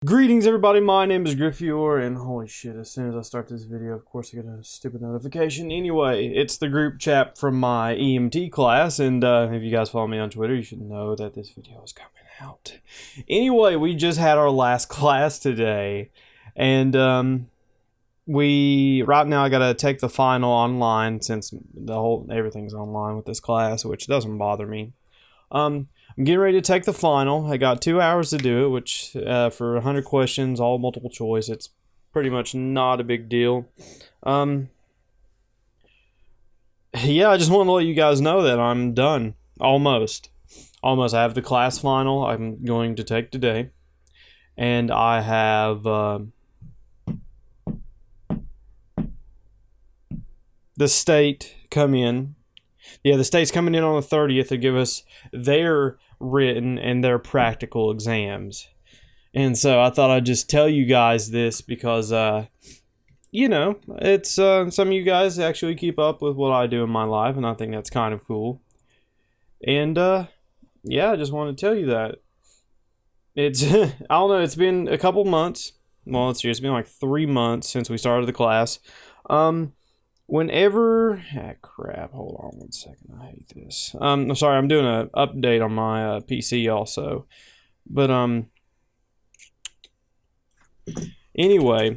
Greetings everybody, my name is Griffior, and holy shit, as soon as I start this video, of course I get a stupid notification. Anyway, it's the group chat from my EMT class, and if you guys follow me on Twitter, you should know that this video is coming out. Anyway, we just had our last class today, and right now I gotta take the final online since everything's online with this class, which doesn't bother me. I'm getting ready to take the final. I got 2 hours to do it, which for 100 questions, all multiple choice, it's pretty much not a big deal. Yeah, I just want to let you guys know that I'm done. Almost. Almost. I have the class final I'm going to take today. And I have the state come in. Yeah, the state's coming in on the 30th to give us their written and their practical exams. And so I thought I'd just tell you guys this because, it's some of you guys actually keep up with what I do in my life, and I think that's kind of cool. And, yeah, I just wanted to tell you that. It's, I don't know, it's been a couple months. Well, it's been like 3 months since we started the class. Crap, hold on 1 second, I hate this. I'm sorry, I'm doing an update on my PC also. But, anyway.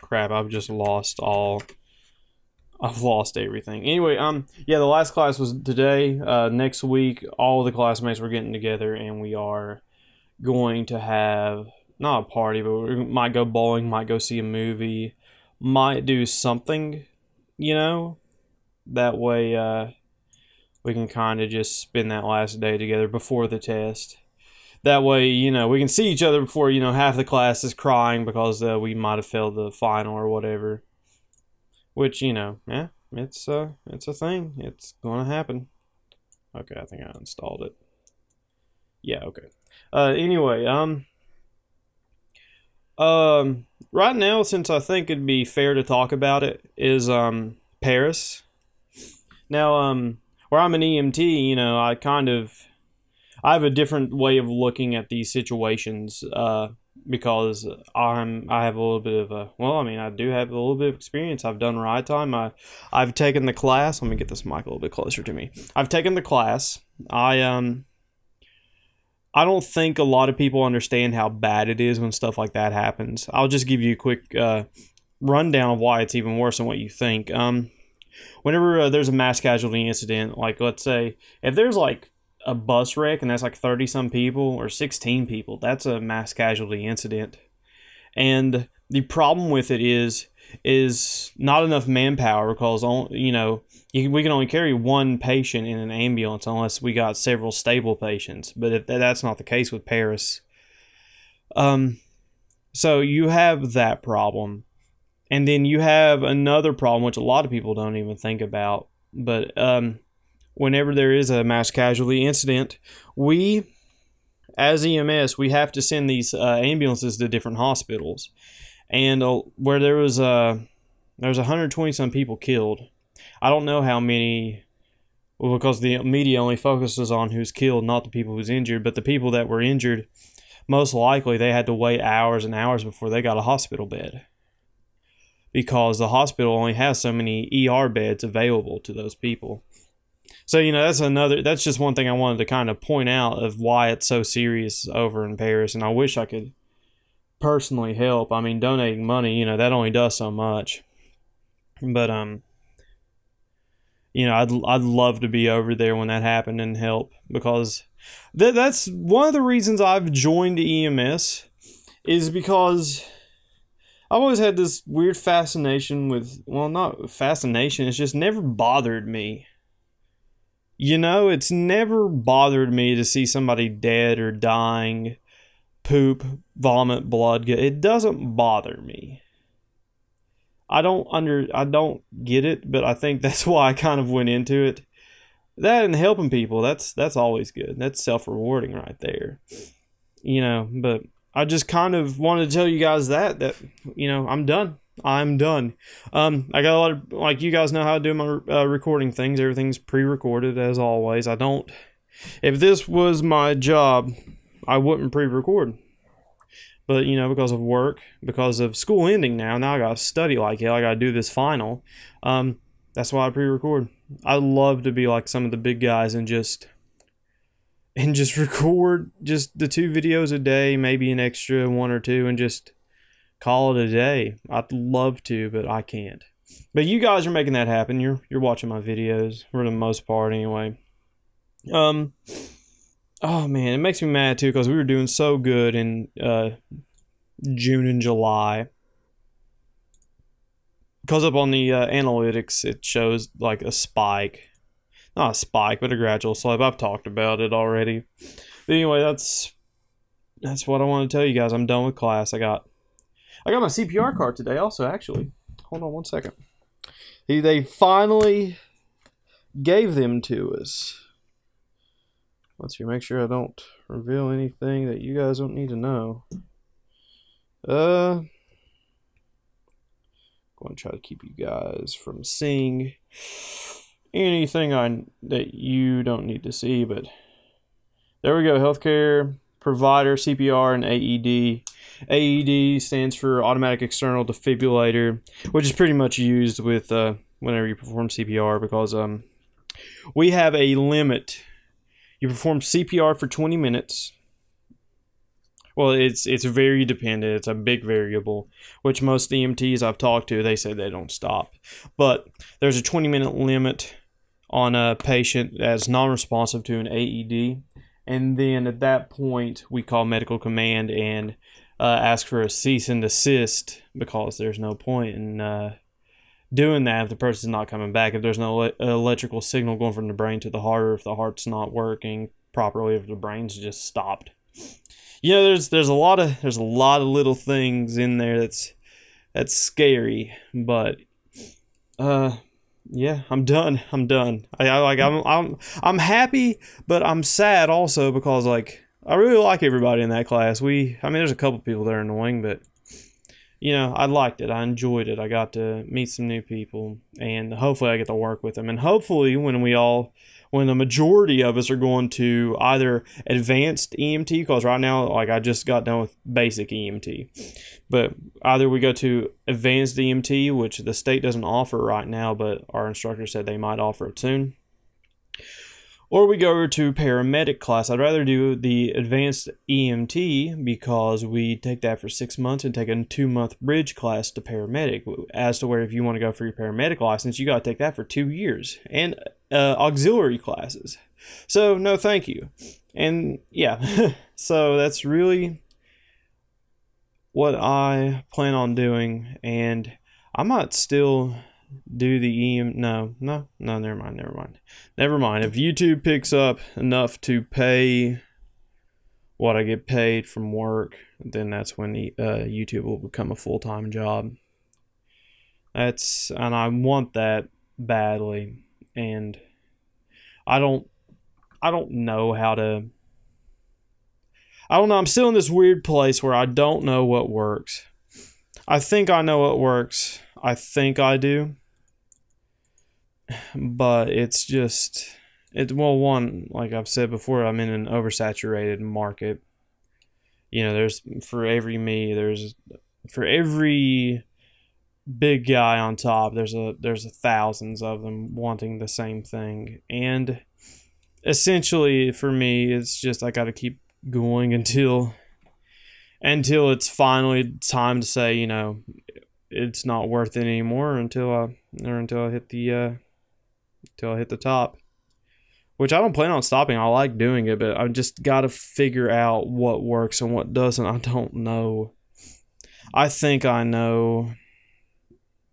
Crap, I've lost everything. Anyway, yeah, the last class was today. Next week, all the classmates were getting together, and we are going to have, not a party, but we might go bowling, might go see a movie, might do something, that way we can kind of just spend that last day together before the test. That way, we can see each other before, half the class is crying because we might have failed the final or whatever. Which, yeah, it's a thing. It's going to happen. Okay, I think I installed it. Yeah, okay. Anyway, right now, since I think it'd be fair to talk about it, is Paris. Now, where I'm an EMT, I have a different way of looking at these situations, because I have a little bit of I do have a little bit of experience. I've done ride time. I've taken the class. Let me get this mic a little bit closer to me. I've taken the class. I don't think a lot of people understand how bad it is when stuff like that happens. I'll just give you a quick rundown of why it's even worse than what you think. Whenever there's a mass casualty incident, like let's say if there's like a bus wreck and that's like 30 some people or 16 people, that's a mass casualty incident. And the problem with it is not enough manpower because we can only carry one patient in an ambulance unless we got several stable patients. But if that's not the case with Paris, so you have that problem, and then you have another problem which a lot of people don't even think about. But whenever there is a mass casualty incident, we, as EMS, we have to send these ambulances to different hospitals. And where there was 120 some people killed. I don't know how many, because the media only focuses on who's killed, not the people who's injured. But the people that were injured, most likely they had to wait hours and hours before they got a hospital bed, because the hospital only has so many ER beds available to those people. So, that's just one thing I wanted to kind of point out of why it's so serious over in Paris. And I wish I could personally help. I mean, donating money, that only does so much. But, I'd love to be over there when that happened and help, because that's one of the reasons I've joined EMS, is because I've always had this weird fascination with, well, not fascination, it's just never bothered me. It's never bothered me to see somebody dead or dying, poop, vomit, blood. It doesn't bother me. I don't get it, but I think that's why I kind of went into it. That and helping people, that's always good. That's self-rewarding right there. But I just kind of wanted to tell you guys that I'm done. I'm done. I got a lot of, like, you guys know how to do my recording things. Everything's pre-recorded as always. If this was my job, I wouldn't pre-record. But, you know, because of work, because of school ending now I got to study like hell. I got to do this final. That's why I pre-record. I love to be like some of the big guys and just record just the 2 videos a day, maybe an extra 1 or 2, and just call it a day. I'd love to, but I can't. But you guys are making that happen. You're watching my videos for the most part anyway. Oh man, it makes me mad too because we were doing so good in June and July. Because up on the analytics, it shows like a spike. Not a spike, but a gradual slope. I've talked about it already. But anyway, that's what I want to tell you guys. I'm done with class. I got my CPR card today also, actually. Hold on one second. They finally gave them to us. Let's see, make sure I don't reveal anything that you guys don't need to know. Going to try to keep you guys from seeing anything that you don't need to see, but there we go. Healthcare provider, CPR, and AED. AED stands for automatic external defibrillator, which is pretty much used with whenever you perform CPR because we have a limit. You perform CPR for 20 minutes. Well, it's very dependent. It's a big variable, which most EMTs I've talked to, they say they don't stop. But there's a 20-minute limit on a patient that's non-responsive to an AED. And then at that point, we call medical command and ask for a cease and desist because there's no point in doing that if the person's not coming back. If there's no electrical signal going from the brain to the heart, or if the heart's not working properly, if the brain's just stopped. You know, there's a lot of little things in there that's scary, but yeah, I'm done. I'm happy, but I'm sad also because like I really like everybody in that class. There's a couple people that are annoying, but you know, I liked it. I enjoyed it. I got to meet some new people, and hopefully I get to work with them. And hopefully when the majority of us are going to either advanced EMT, because right now, like I just got done with basic EMT, but either we go to advanced EMT, which the state doesn't offer right now, but our instructor said they might offer it soon, or we go over to paramedic class. I'd rather do the advanced EMT because we take that for 6 months and take a 2-month bridge class to paramedic. As to where if you want to go for your paramedic license, you got to take that for 2 years and auxiliary classes. So no, thank you. And yeah, so that's really what I plan on doing, and I might still do the no, never mind. If YouTube picks up enough to pay what I get paid from work, then that's when the YouTube will become a full-time job. And I want that badly, and I don't know how to. I don't know. I'm still in this weird place where I don't know what works. I think I know what works. I think I do. But it's just, one, like I've said before, I'm in an oversaturated market. You know, for every big guy on top, there's thousands of them wanting the same thing. And essentially for me, it's just, I got to keep going until it's finally time to say, you know, it's not worth it anymore until I hit the top, which I don't plan on stopping. I like doing it, but I've just got to figure out what works and what doesn't. I don't know. I think I know,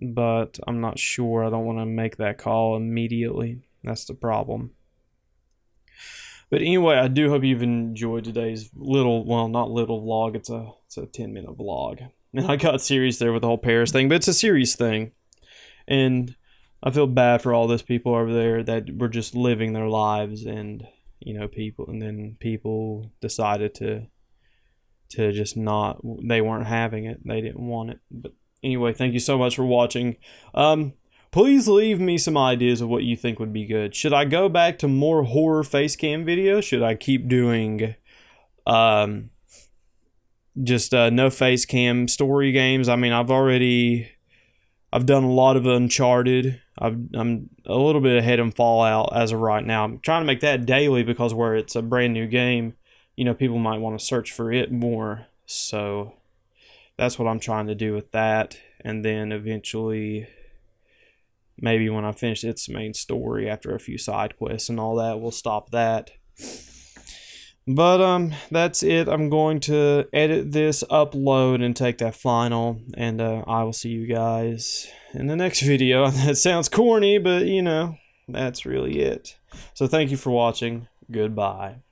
but I'm not sure. I don't want to make that call immediately. That's the problem. But anyway, I do hope you've enjoyed today's not little vlog. It's a 10-minute vlog. And I got serious there with the whole Paris thing, but it's a serious thing. And I feel bad for all those people over there that were just living their lives, and you know, people decided to just not. They weren't having it. They didn't want it. But anyway, thank you so much for watching. Please leave me some ideas of what you think would be good. Should I go back to more horror face cam videos? Should I keep doing Just no face cam story games. I mean, I've done a lot of Uncharted. I'm a little bit ahead in Fallout as of right now. I'm trying to make that daily because where it's a brand new game, people might want to search for it more. So that's what I'm trying to do with that. And then eventually, maybe when I finish its main story after a few side quests and all that, we'll stop that. But that's it. I'm going to edit this, upload, and take that final, and I will see you guys in the next video. That sounds corny, but that's really it. So thank you for watching. Goodbye.